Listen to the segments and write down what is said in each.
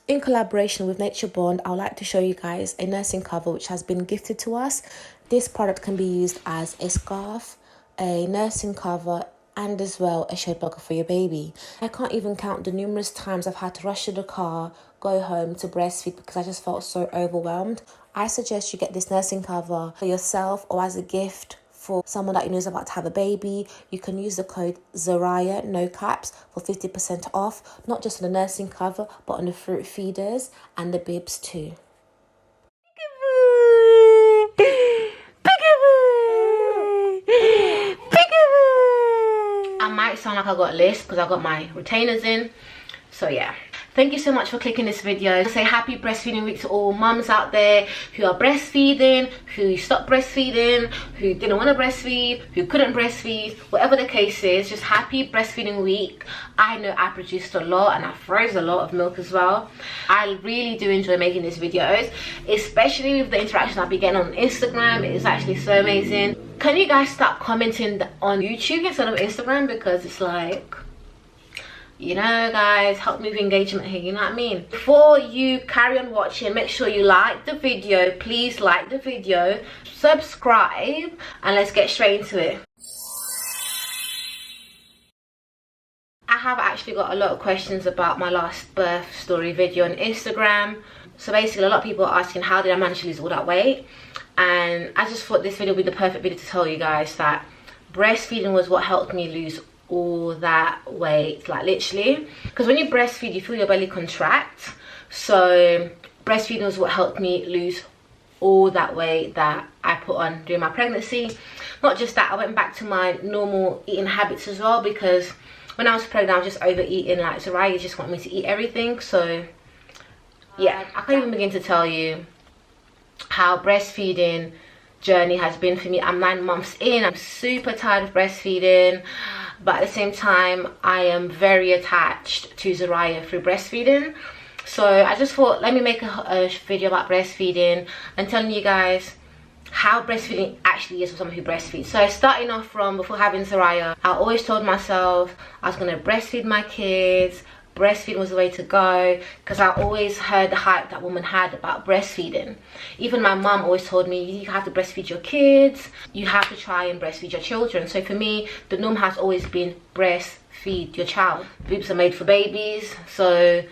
In collaboration with Nature Bond, I would like to show you guys a nursing cover which has been gifted to us. This product can be used as a scarf, a nursing cover, and as well a shade blocker for your baby. I can't even count the numerous times I've had to rush to the car, go home to breastfeed because I just felt so overwhelmed. I suggest you get this nursing cover for yourself or as a gift for someone that you know is about to have a baby. You can use the code Zaraya, no caps, for 50% off, not just on the nursing cover, but on the fruit feeders and the bibs too. I might sound like I got a list because I got my retainers in. So yeah. Thank you so much for clicking this video. Say happy breastfeeding week to all mums out there who are breastfeeding, who stopped breastfeeding, who didn't want to breastfeed, who couldn't breastfeed, whatever the case is, just happy breastfeeding week. I know I produced a lot and I froze a lot of milk as well. I really do enjoy making these videos, especially with the interaction I've been getting on Instagram. It is actually so amazing. Can you guys start commenting on YouTube instead of Instagram? Because it's like, you know guys, help me with engagement here, you know what I mean? Before you carry on watching, make sure you like the video. Please like the video, subscribe, and let's get straight into it. I have actually got a lot of questions about my last birth story video on Instagram. So basically a lot of people are asking how did I manage to lose all that weight, and I just thought this video would be the perfect video to tell you guys that breastfeeding was what helped me lose all that weight, like literally, because when you breastfeed you feel your belly contract. So breastfeeding was what helped me lose all that weight that I put on during my pregnancy. Not just that, I went back to my normal eating habits as well, because when I was pregnant I was just overeating. Like Zaraya just wanted me to eat everything. So yeah, I can't even begin to tell you how breastfeeding journey has been for me. I'm 9 months in, I'm super tired of breastfeeding, but at the same time I am very attached to Zaraya through breastfeeding. So I just thought, let me make a video about breastfeeding and telling you guys how breastfeeding actually is for someone who breastfeeds. So starting off from before having Zaraya, I always told myself I was going to breastfeed my kids. Breastfeeding was the way to go, because I always heard the hype that women had about breastfeeding. Even my mum always told me, you have to breastfeed your kids, you have to try and breastfeed your children. So for me, the norm has always been breastfeed your child. Boobs are made for babies, so,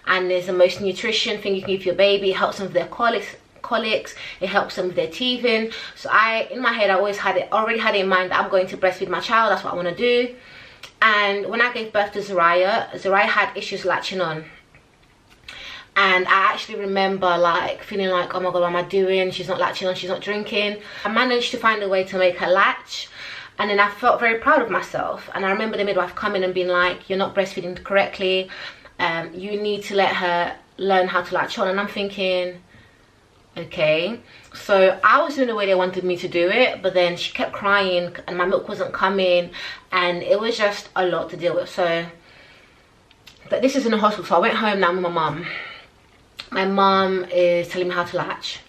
and there's the most nutrition thing you can give your baby. It helps them with their colics, it helps them with their teething. So in my head I always already had it in mind that I'm going to breastfeed my child. That's what I want to do. And when I gave birth to Zaraya had issues latching on, and I actually remember like feeling like, oh my god, what am I doing? She's not latching on, she's not drinking. I managed to find a way to make her latch, and then I felt very proud of myself. And I remember the midwife coming and being like, you're not breastfeeding correctly, you need to let her learn how to latch on. And I'm thinking, okay. So I was doing the way they wanted me to do it, but then she kept crying and my milk wasn't coming, and it was just a lot to deal with. So, but this is in the hospital, so I went home now with my mum. My mum is telling me how to latch,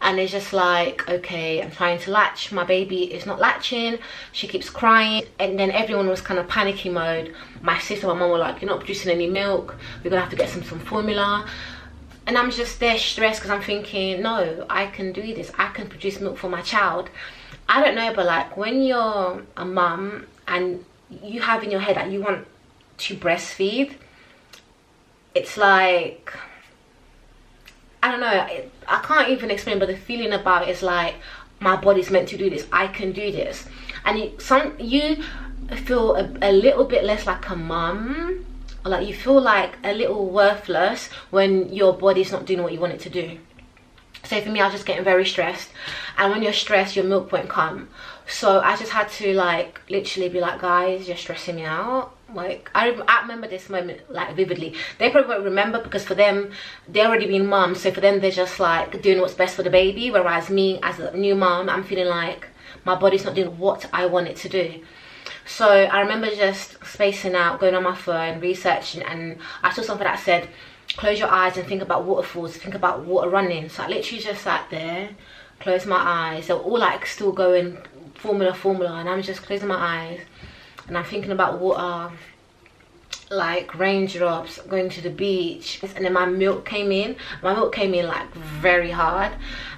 and it's just like, okay, I'm trying to latch, my baby is not latching, she keeps crying. And then everyone was kind of panicky mode. My sister and my mum were like, you're not producing any milk, we're gonna have to get some formula. And I'm just there stressed because I'm thinking, no, I can do this. I can produce milk for my child. I don't know, but like when you're a mum and you have in your head that you want to breastfeed, it's like, I don't know, I can't even explain, but the feeling about it is like, my body's meant to do this. I can do this. And you feel a little bit less like a mum. Like you feel like a little worthless when your body's not doing what you want it to do. So for me, I was just getting very stressed, and when you're stressed your milk won't come. So I just had to like literally be like, guys, you're stressing me out. Like I remember this moment like vividly. They probably won't remember because for them they're already been mums, so for them they're just like doing what's best for the baby, whereas me as a new mum, I'm feeling like my body's not doing what I want it to do. So I remember just spacing out, going on my phone, researching, and I saw something that said, close your eyes and think about waterfalls, think about water running. So I literally just sat there, closed my eyes. They were all like still going formula, and I'm just closing my eyes and I'm thinking about water like raindrops, going to the beach, and then my milk came in. My milk came in like very hard,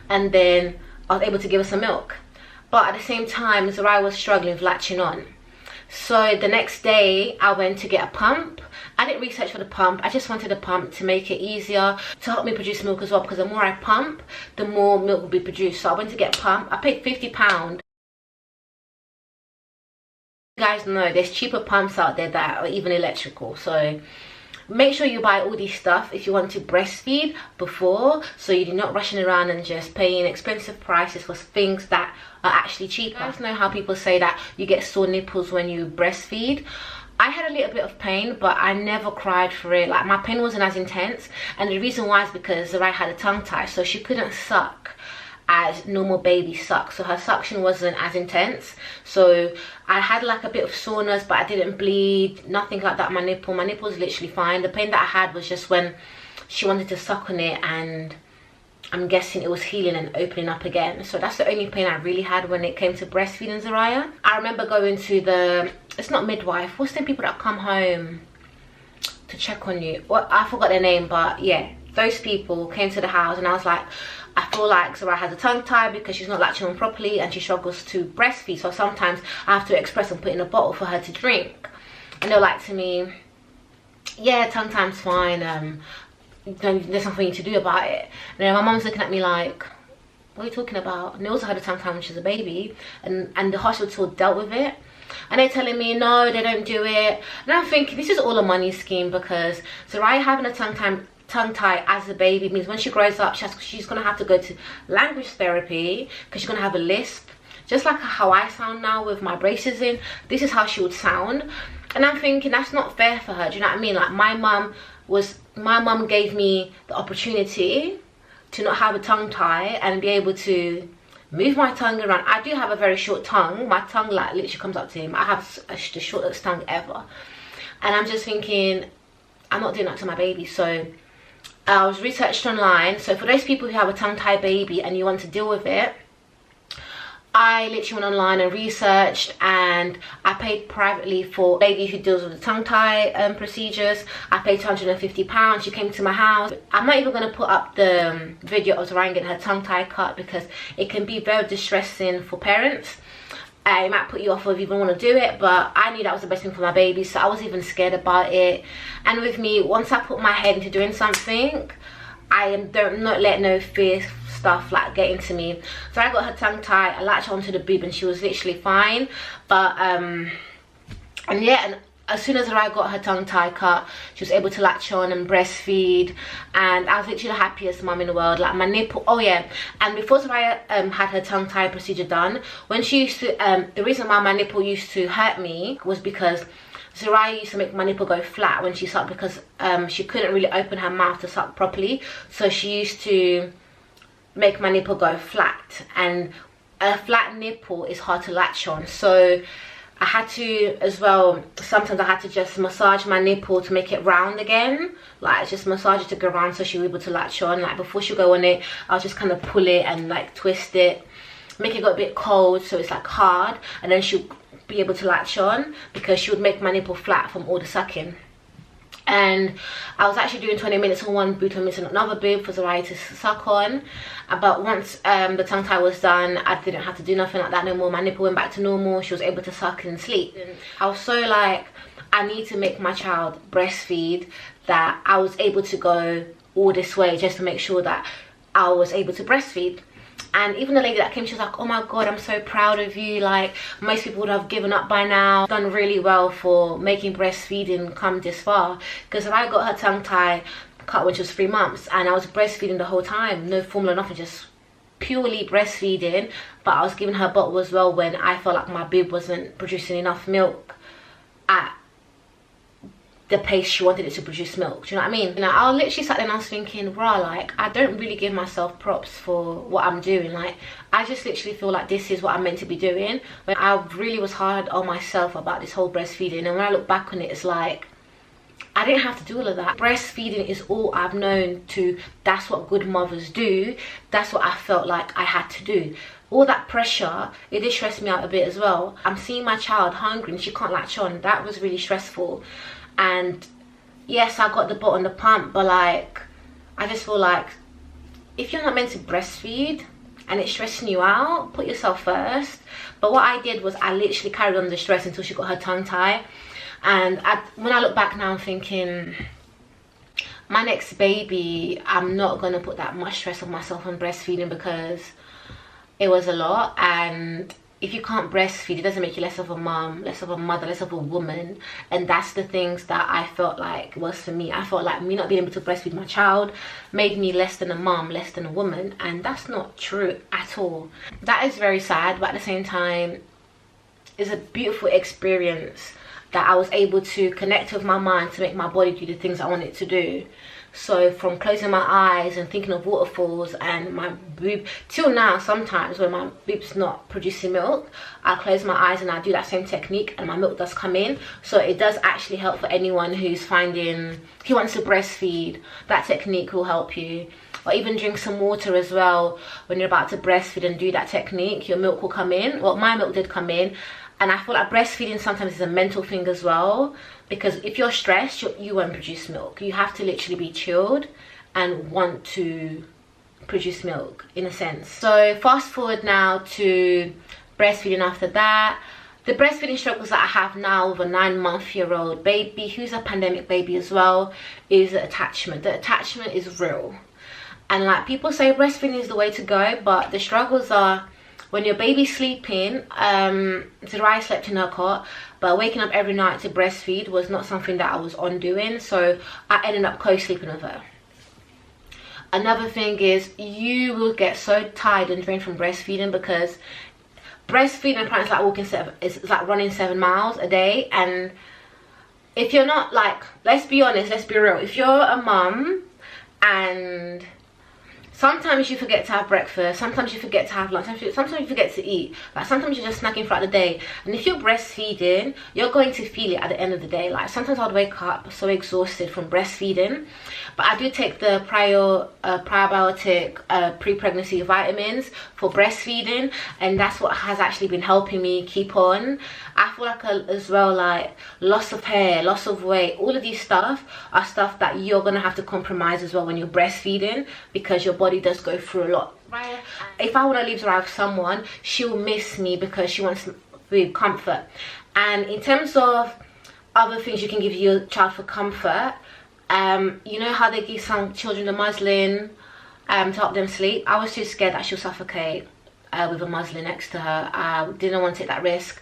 and then I was able to give her some milk. But at the same time, Zariah was struggling with latching on. So the next day I went to get a pump. I didn't research for the pump. I just wanted a pump to make it easier, to help me produce milk as well, because the more I pump, the more milk will be produced. So I went to get a pump. I paid £50. You guys know there's cheaper pumps out there that are even electrical. So make sure you buy all this stuff if you want to breastfeed before, so you're not rushing around and just paying expensive prices for things that are actually cheaper. You guys know how people say that you get sore nipples when you breastfeed. I had a little bit of pain, but I never cried for it. Like, my pain wasn't as intense, and the reason why is because Zariah had a tongue tie, so she couldn't suck as normal babies suck, so her suction wasn't as intense. So I had like a bit of soreness, but I didn't bleed, nothing like that. My nipple was literally fine. The pain that I had was just when she wanted to suck on it, and I'm guessing it was healing and opening up again. So that's the only pain I really had when it came to breastfeeding Zariah. I remember going to the, it's not midwife, what's the people that come home to check on you? Well, I forgot their name, but yeah, those people came to the house, and I was like, I feel like Zariah has a tongue tie because she's not latching on properly and she struggles to breastfeed. So sometimes I have to express and put in a bottle for her to drink. And they're like to me, yeah, tongue tie's fine. There's nothing you need to do about it. And then my mom's looking at me like, what are you talking about? And they also had a tongue tie when she was a baby, and the hospital dealt with it. And they're telling me, no, they don't do it. And I'm thinking, this is all a money scheme, because Zariah having a tongue tie as a baby means when she grows up, she's going to have to go to language therapy, because she's going to have a lisp. Just like how I sound now with my braces in, this is how she would sound. And I'm thinking, that's not fair for her. Do you know what I mean? Like, my mum gave me the opportunity to not have a tongue tie and be able to move my tongue around. I do have a very short tongue. My tongue like literally comes up to him. I have the shortest tongue ever. And I'm just thinking, I'm not doing that to my baby. So I was researched online. So for those people who have a tongue tie baby and you want to deal with it, I literally went online and researched, and I paid privately for a lady who deals with the tongue tie procedures. I paid £250. She came to my house. I'm not even going to put up the video of Zariah getting her tongue tie cut, because it can be very distressing for parents. It might put you off if you even want to do it, but I knew that was the best thing for my baby, so I wasn't even scared about it. And with me, once I put my head into doing something, I don't let no fear stuff like get into me. So I got her tongue tie, I latched onto the boob, and she was literally fine. But and as soon as I got her tongue tie cut, she was able to latch on and breastfeed, and I was literally the happiest mum in the world. Like, my nipple, oh yeah, and before Zariah had her tongue tie procedure done, when she used to the reason why my nipple used to hurt me was because Zariah used to make my nipple go flat when she sucked, because she couldn't really open her mouth to suck properly. So she used to make my nipple go flat, and a flat nipple is hard to latch on. So I had to, as well, sometimes I had to just massage my nipple to make it round again. Like, just massage it to go round so she was able to latch on. Like, before she go on it, I'll just kind of pull it and like twist it, make it go a bit cold so it's like hard, and then she'll be able to latch on, because she would make my nipple flat from all the sucking. And I was actually doing 20 minutes on one boob and missing another boob for Zariah to suck on. But once the tongue tie was done, I didn't have to do nothing like that no more. My nipple went back to normal. She was able to suck and sleep. And I was so like, I need to make my child breastfeed, that I was able to go all this way just to make sure that I was able to breastfeed. And even the lady that came, she was like, oh my god, I'm so proud of you. Like, most people would have given up by now. Done really well for making breastfeeding come this far. Because I got her tongue tie cut when she was 3 months, and I was breastfeeding the whole time. No formula, nothing, just purely breastfeeding. But I was giving her bottle as well when I felt like my boob wasn't producing enough milk at the pace she wanted it to produce milk. Do you know what I mean? You know, I literally sat there and I was thinking, rah, like, I don't really give myself props for what I'm doing. Like, I just literally feel like this is what I'm meant to be doing. But I really was hard on myself about this whole breastfeeding, and when I look back on it, it's like, I didn't have to do all of that. Breastfeeding is all I've known to. That's what good mothers do. That's what I felt like I had to do. All that pressure, it did stress me out a bit as well. I'm seeing my child hungry and she can't latch on. That was really stressful. And yes, I got the bottle and the pump, but like, I just feel like if you're not meant to breastfeed and it's stressing you out, put yourself first. But what I did was I literally carried on the stress until she got her tongue tie. And when I look back now, I'm thinking, my next baby, I'm not gonna put that much stress on myself on breastfeeding, because it was a lot. And if you can't breastfeed, it doesn't make you less of a mom, less of a mother, less of a woman. And that's the things that I felt like was for me. I felt like me not being able to breastfeed my child made me less than a mom, less than a woman, and that's not true at all. That is very sad, but at the same time, it's a beautiful experience that I was able to connect with my mind to make my body do the things I want it to do. So from closing my eyes and thinking of waterfalls and my boob, till now sometimes when my boob's not producing milk, I close my eyes and I do that same technique and my milk does come in. So it does actually help for anyone who wants to breastfeed. That technique will help you. Or even drink some water as well when you're about to breastfeed and do that technique. Your milk will come in. Well, my milk did come in. And I feel like breastfeeding sometimes is a mental thing as well, because if you're stressed, you won't produce milk. You have to literally be chilled and want to produce milk, in a sense. So fast forward now to breastfeeding after that. The breastfeeding struggles that I have now with a 9-month-old baby, who's a pandemic baby as well, is attachment. The attachment is real. And like, people say breastfeeding is the way to go, but the struggles are, when your baby's sleeping, Zariah slept in her cot, but waking up every night to breastfeed was not something that I was on doing, so I ended up co-sleeping with her. Another thing is, you will get so tired and drained from breastfeeding, because breastfeeding apparently is like it's like running 7 miles a day. And if you're not, like, let's be honest, let's be real, if you're a mum and sometimes you forget to have breakfast, sometimes you forget to have lunch, sometimes you forget to eat, like sometimes you're just snacking throughout the day, and if you're breastfeeding, you're going to feel it at the end of the day. Like, sometimes I'd wake up so exhausted from breastfeeding, but I do take the probiotic pre-pregnancy vitamins for breastfeeding, and that's what has actually been helping me keep on. I feel like as well, like loss of hair, loss of weight, all of these stuff are stuff that you're gonna have to compromise as well when you're breastfeeding, because your body does go through a lot. Right? If I want to leave Zariah with someone, she'll miss me because she wants food, comfort. And in terms of other things you can give your child for comfort, you know how they give some children a muslin to help them sleep? I was too scared that she'll suffocate with a muslin next to her. I didn't want to take that risk.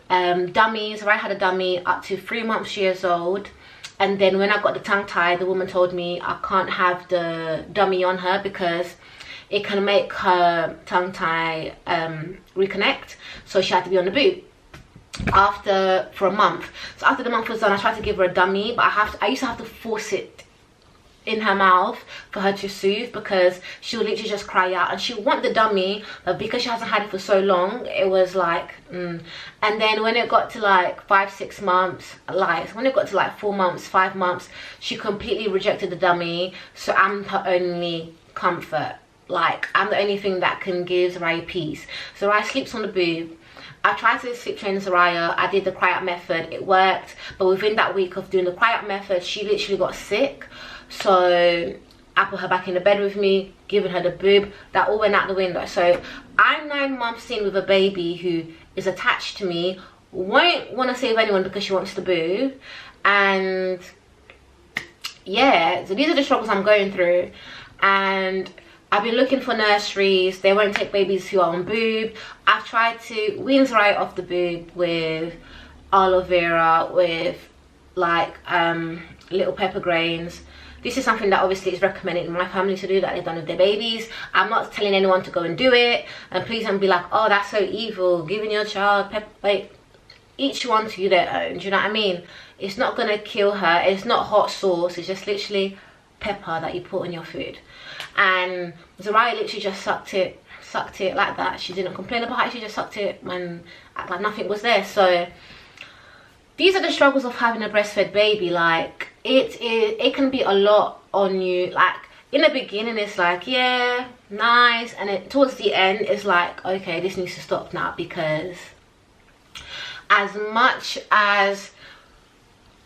Dummies, I had a dummy up to 3 months years old, and then when I got the tongue tie, the woman told me I can't have the dummy on her because it can make her tongue tie reconnect, so she had to be on the boob for a month. So after the month was done, I tried to give her a dummy, but I used to have to force it in her mouth for her to soothe, because she'll literally just cry out and she'll want the dummy, but because she hasn't had it for so long, it was like And then when it got to like 5-6 months, when it got to like 4 months, 5 months, she completely rejected the dummy. So I'm her only comfort. Like, I'm the only thing that can give Zariah peace. Zariah sleeps on the boob. I tried to sleep train Zariah. I did the cry out method, it worked, but within that week of doing the cry out method, she literally got sick. So I put her back in the bed with me, giving her the boob. That all went out the window. So I'm 9 months in with a baby who is attached to me, won't want to save anyone because she wants the boob. And yeah, so these are the struggles I'm going through. And I've been looking for nurseries. They won't take babies who are on boob. I've tried to wean Zariah off the boob with aloe vera, with like little pepper grains. This is something that obviously is recommended in my family to do, that they've done with their babies. I'm not telling anyone to go and do it. And please don't be like, oh, that's so evil, giving your child pepper. Like, each one to their own, do you know what I mean? It's not gonna kill her. It's not hot sauce. It's just literally pepper that you put on your food. And Zariah literally just sucked it like that. She didn't complain about it. She just sucked it when like nothing was there. So these are the struggles of having a breastfed baby. Like, it can be a lot on you. Like, in the beginning it's like, yeah, nice, and then towards the end it's like, okay, this needs to stop now, because as much as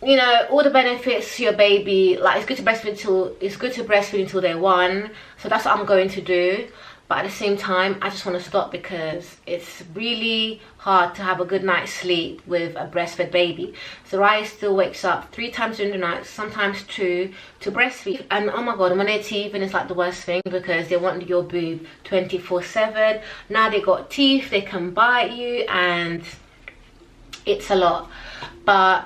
you know, all the benefits to your baby. Like, it's good to breastfeed until they're 1. So that's what I'm going to do. But at the same time, I just want to stop because it's really hard to have a good night's sleep with a breastfed baby. Soraya still wakes up 3 times during the night, sometimes 2, to breastfeed. And oh my god, when they're teething, it's like the worst thing because they want your boob 24/7. Now they got teeth, they can bite you, and it's a lot. But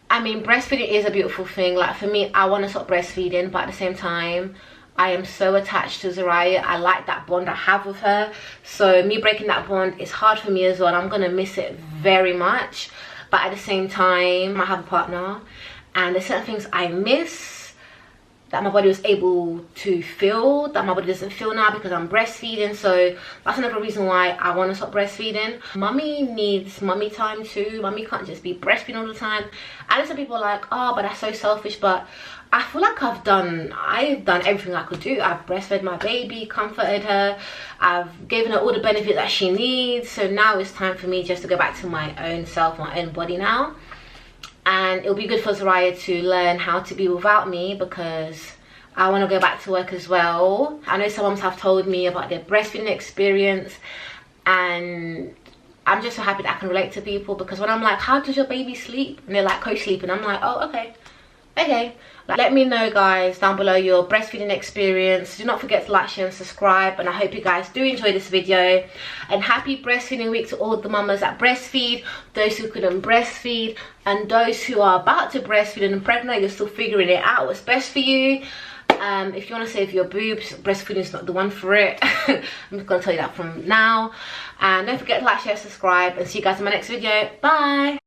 I mean, breastfeeding is a beautiful thing. Like, for me, I want to stop breastfeeding, but at the same time, I am so attached to Soraya. I like that bond I have with her. So me breaking that bond is hard for me as well. I'm gonna miss it very much. But at the same time, I have a partner, and there's certain things I miss that my body was able to feel that my body doesn't feel now because I'm breastfeeding. So that's another reason why I want to stop breastfeeding. Mummy needs mummy time too. Mummy can't just be breastfeeding all the time. I know some people are like, oh, but that's so selfish, but I feel like I've done everything I could do. I've breastfed my baby, comforted her, I've given her all the benefits that she needs. So now it's time for me just to go back to my own self, my own body now. And it'll be good for Soraya to learn how to be without me because I want to go back to work as well. I know some moms have told me about their breastfeeding experience, and I'm just so happy that I can relate to people, because when I'm like, how does your baby sleep? And they're like, co-sleep, and I'm like, oh, okay. Like, let me know, guys, down below your breastfeeding experience. Do not forget to like, share and subscribe, and I hope you guys do enjoy this video. And happy breastfeeding week to all the mamas that breastfeed, those who couldn't breastfeed, and those who are about to breastfeed and pregnant, you're still figuring it out what's best for you. If you want to save your boobs, breastfeeding is not the one for it. I'm just going to tell you that from now. And don't forget to like, share, subscribe, and see you guys in my next video. Bye.